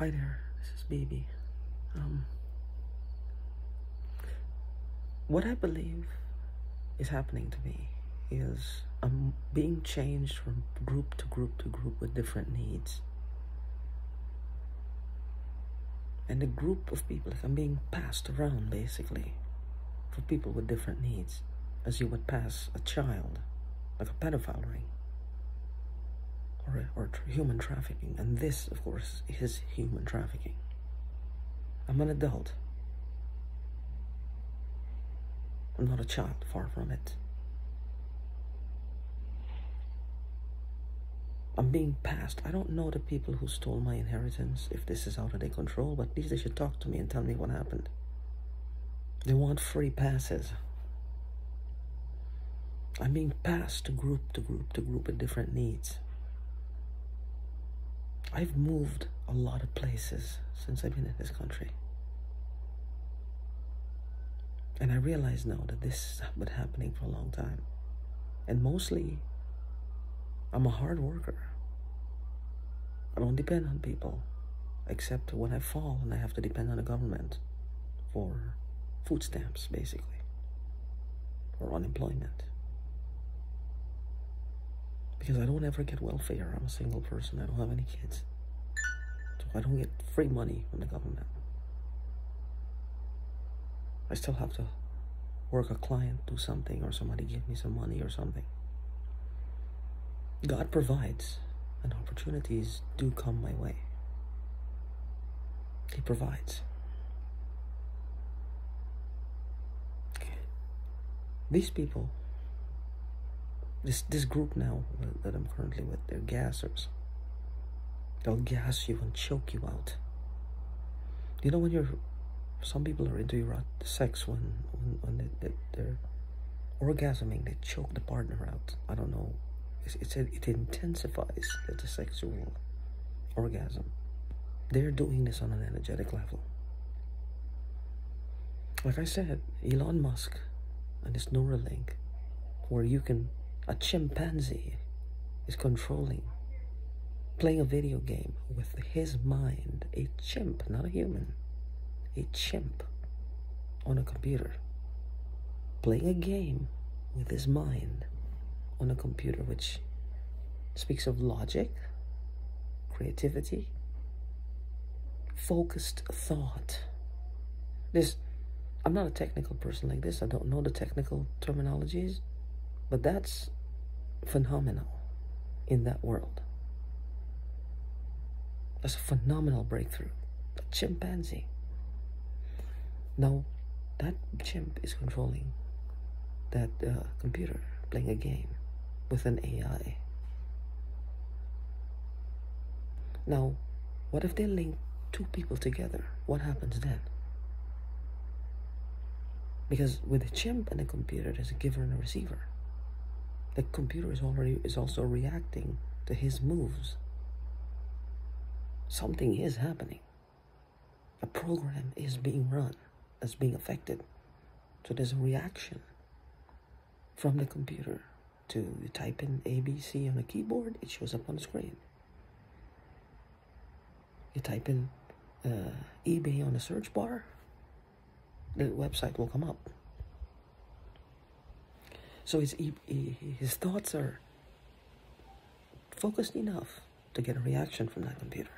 Hi there, this is Baby. What I believe is happening to me is I'm being changed from group to group to group with different needs. And the group of people, like I'm being passed around basically for people with different needs, as you would pass a child, like a pedophile ring or human trafficking. And this, of course, is human trafficking. I'm an adult. I'm not a child, far from it. I'm being passed. I don't know the people who stole my inheritance, if this is out of their control, but at least they should talk to me and tell me what happened. They want free passes. I'm being passed to group to group to group with different needs. I've moved a lot of places since I've been in this country. And I realize now that this has been happening for a long time. And mostly, I'm a hard worker. I don't depend on people, except when I fall and I have to depend on the government for food stamps, basically, or unemployment. Because I don't ever get welfare. I'm a single person. I don't have any kids. So I don't get free money from the government. I still have to work a client, do something, or somebody give me some money or something. God provides, and opportunities do come my way. He provides. These people, this group now that I'm currently with, they're gassers. They'll gas you and choke you out. You know when some people are into sex when they're orgasming, they choke the partner out. I don't know. It intensifies the sexual orgasm. They're doing this on an energetic level. Like I said, Elon Musk and this Neuralink, where a chimpanzee is controlling, playing a video game with his mind, a chimp, not a human, a chimp on a computer, playing a game with his mind on a computer, which speaks of logic, creativity, focused thought. I'm not a technical person like this. I don't know the technical terminologies, but that's phenomenal in that world. That's a phenomenal breakthrough. A chimpanzee. Now, that chimp is controlling that computer, playing a game with an AI. Now, what if they link two people together? What happens then? Because with a chimp and a computer, there's a giver and a receiver. The computer is also reacting to his moves. Something is happening. A program is being run, that's being affected. So there's a reaction from the computer to you type in ABC on a keyboard, it shows up on the screen. You type in eBay on the search bar, the website will come up. So his thoughts are focused enough to get a reaction from that computer.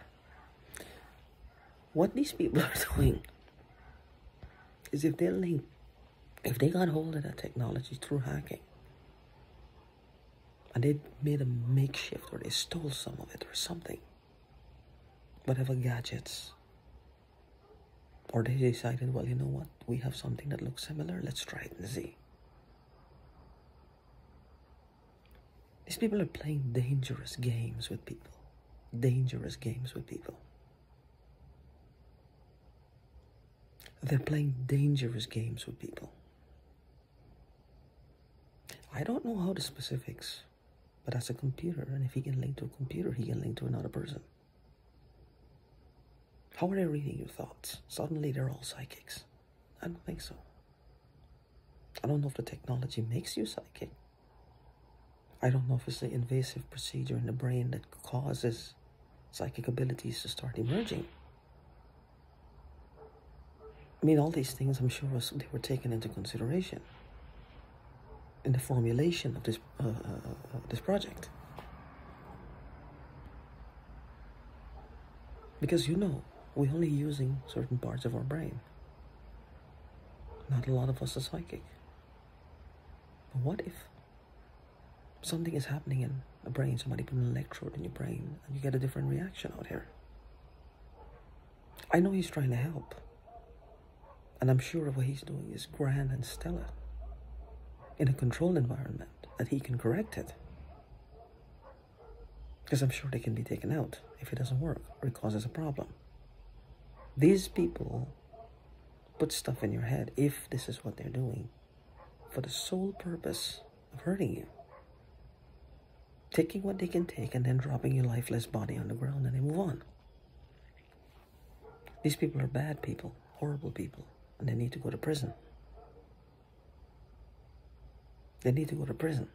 What these people are doing is if they got hold of that technology through hacking, and they made a makeshift, or they stole some of it or something, whatever gadgets, or they decided, well, you know what, we have something that looks similar, let's try it and see. These people are playing dangerous games with people. Dangerous games with people. They're playing dangerous games with people. I don't know how the specifics, but as a computer, and if he can link to a computer, he can link to another person. How are they reading your thoughts? Suddenly they're all psychics. I don't think so. I don't know if the technology makes you psychic. I don't know if it's the invasive procedure in the brain that causes psychic abilities to start emerging. I mean, all these things, I'm sure, they were taken into consideration in the formulation of this project. Because we're only using certain parts of our brain. Not a lot of us are psychic. But what if something is happening in the brain, somebody put an electrode in your brain, and you get a different reaction out here? I know he's trying to help. And I'm sure what he's doing is grand and stellar in a controlled environment, that he can correct it. Because I'm sure they can be taken out if it doesn't work or it causes a problem. These people put stuff in your head, if this is what they're doing, for the sole purpose of hurting you. Taking what they can take and then dropping your lifeless body on the ground, and they move on. These people are bad people, horrible people, and they need to go to prison. They need to go to prison.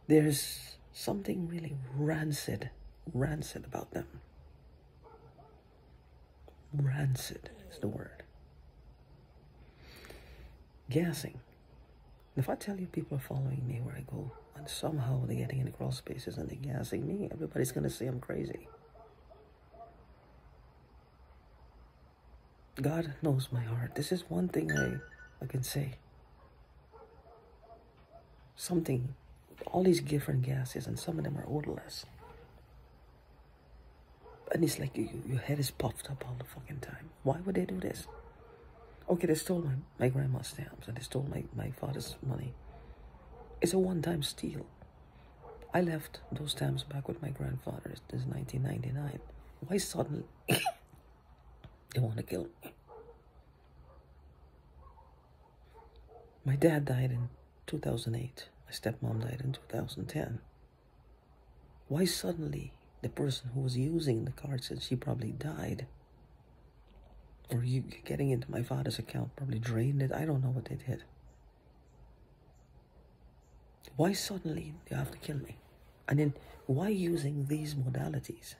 There's something really rancid about them. Rancid is the word. Gassing. If I tell you people are following me where I go, and somehow they're getting into crawl spaces and they're gassing me, everybody's going to say I'm crazy. God knows my heart. This is one thing I can say. Something, all these different gases, and some of them are odorless. And it's like your head is puffed up all the fucking time. Why would they do this? Okay, they stole my grandma's stamps, and they stole my father's money. It's a one-time steal. I left those stamps back with my grandfather. This is 1999. Why suddenly they want to kill me? My dad died in 2008. My stepmom died in 2010. Why suddenly the person who was using the card, since she probably died, or you getting into my father's account, probably drained it? I don't know what they did. Why suddenly you have to kill me? And then why using these modalities?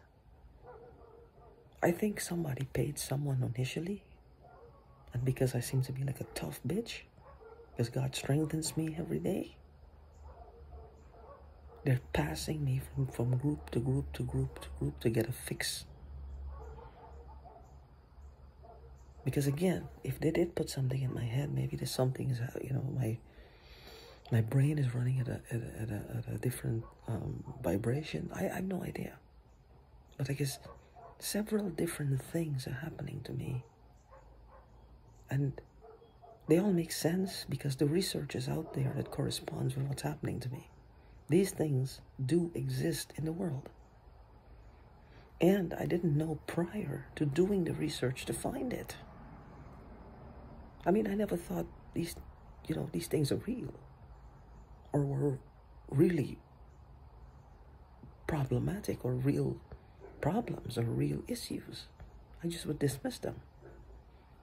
I think somebody paid someone initially, and because I seem to be like a tough bitch, because God strengthens me every day, they're passing me from group to group to group to group to get a fix. Because again, if they did put something in my head, maybe there's something is, my brain is running at a different vibration. I have no idea. But I guess several different things are happening to me. And they all make sense because the research is out there that corresponds with what's happening to me. These things do exist in the world. And I didn't know prior to doing the research to find it. I mean, I never thought these things are real or were really problematic or real problems or real issues. I just would dismiss them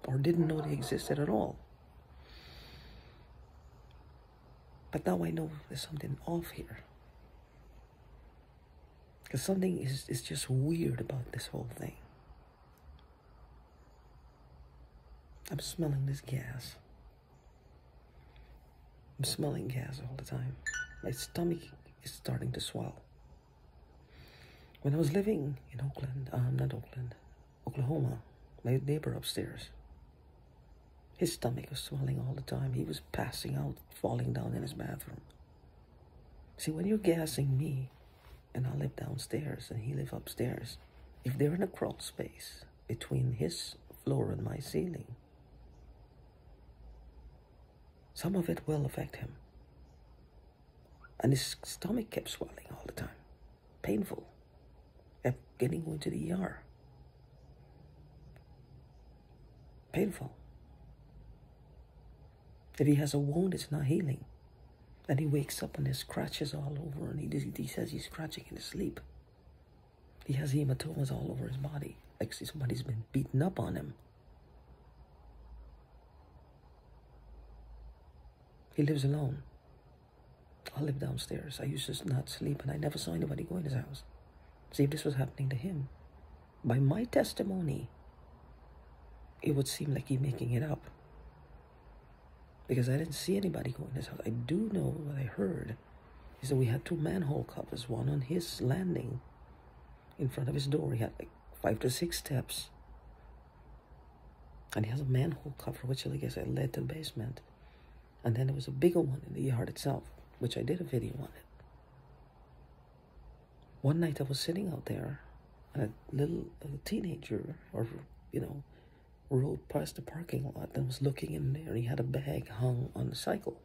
or didn't know they existed at all. But now I know there's something off here. Because something is just weird about this whole thing. I'm smelling this gas. I'm smelling gas all the time. My stomach is starting to swell. When I was living in Oklahoma, my neighbor upstairs, his stomach was swelling all the time. He was passing out, falling down in his bathroom. See, when you're gassing me, and I live downstairs and he lives upstairs, if they're in a crawl space between his floor and my ceiling, some of it will affect him. And his stomach kept swelling all the time. Painful. Kept getting going to the ER. Painful. If he has a wound, it's not healing. And he wakes up and there's scratches all over, and he says he's scratching in his sleep. He has hematomas all over his body, like somebody's been beaten up on him. He lives alone. I live downstairs. I used to not sleep, and I never saw anybody go in his house. See, if this was happening to him, by my testimony, it would seem like he's making it up. Because I didn't see anybody go in his house. I do know what I heard is that we had 2 manhole covers, one on his landing in front of his door. He had like 5 to 6 steps. And he has a manhole cover, which I guess led to the basement. And then there was a bigger one in the yard itself, which I did a video on it. One night I was sitting out there, and a teenager, or, you know, rode past the parking lot and was looking in there. He had a bag hung on the cycle,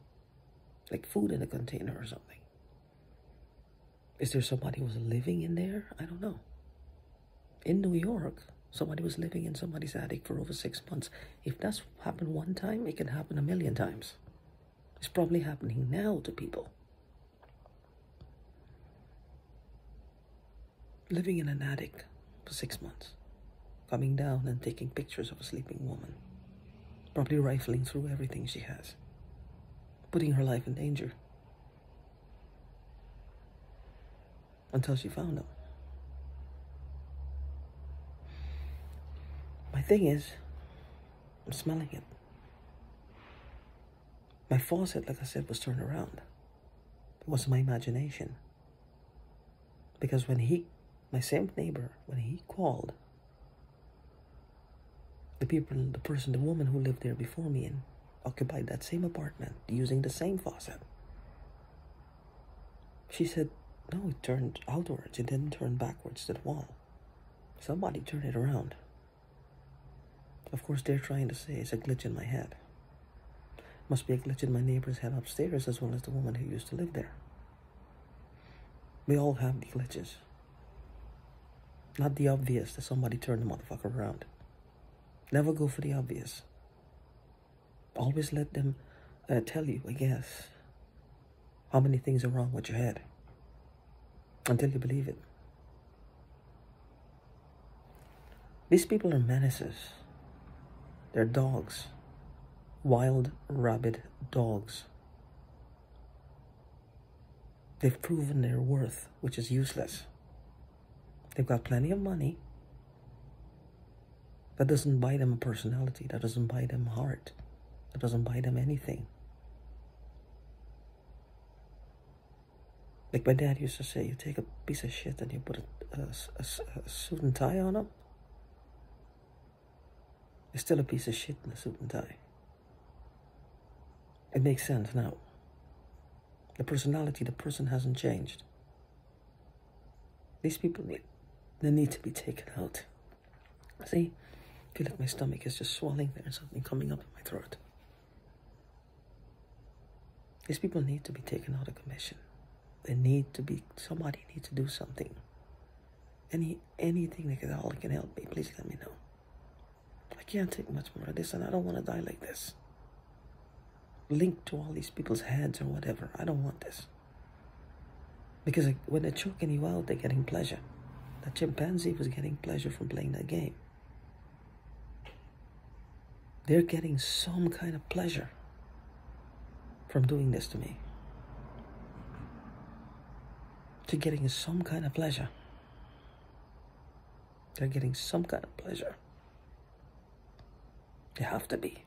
like food in a container or something. Is there somebody who was living in there? I don't know. In New York, somebody was living in somebody's attic for over 6 months. If that's happened one time, it can happen a million times. It's probably happening now to people. Living in an attic for 6 months. Coming down and taking pictures of a sleeping woman. Probably rifling through everything she has. Putting her life in danger. Until she found him. My thing is, I'm smelling it. My faucet, like I said, was turned around. It was my imagination. Because when my same neighbor, when he called, the woman who lived there before me and occupied that same apartment using the same faucet, she said, no, it turned outwards. It didn't turn backwards to the wall. Somebody turned it around. Of course, they're trying to say it's a glitch in my head. Must be a glitch in my neighbor's head upstairs as well as the woman who used to live there. We all have the glitches. Not the obvious that somebody turned the motherfucker around. Never go for the obvious. Always let them tell you, I guess, how many things are wrong with your head. Until you believe it. These people are menaces. They're dogs. Wild, rabid dogs. They've proven their worth, which is useless. They've got plenty of money. That doesn't buy them a personality. That doesn't buy them heart. That doesn't buy them anything. Like my dad used to say, you take a piece of shit and you put a suit and tie on him. It's still a piece of shit in a suit and tie. It makes sense now. The personality, the person hasn't changed. These people need to be taken out. See? I feel like my stomach is just swelling there and something coming up in my throat. These people need to be taken out of commission. Somebody needs to do something. Anything that can help me, please let me know. I can't take much more of this and I don't want to die like this. Linked to all these people's heads or whatever. I don't want this. Because when they're choking you out, they're getting pleasure. That chimpanzee was getting pleasure from playing that game. They're getting some kind of pleasure from doing this to me. They're getting some kind of pleasure. They're getting some kind of pleasure. They have to be.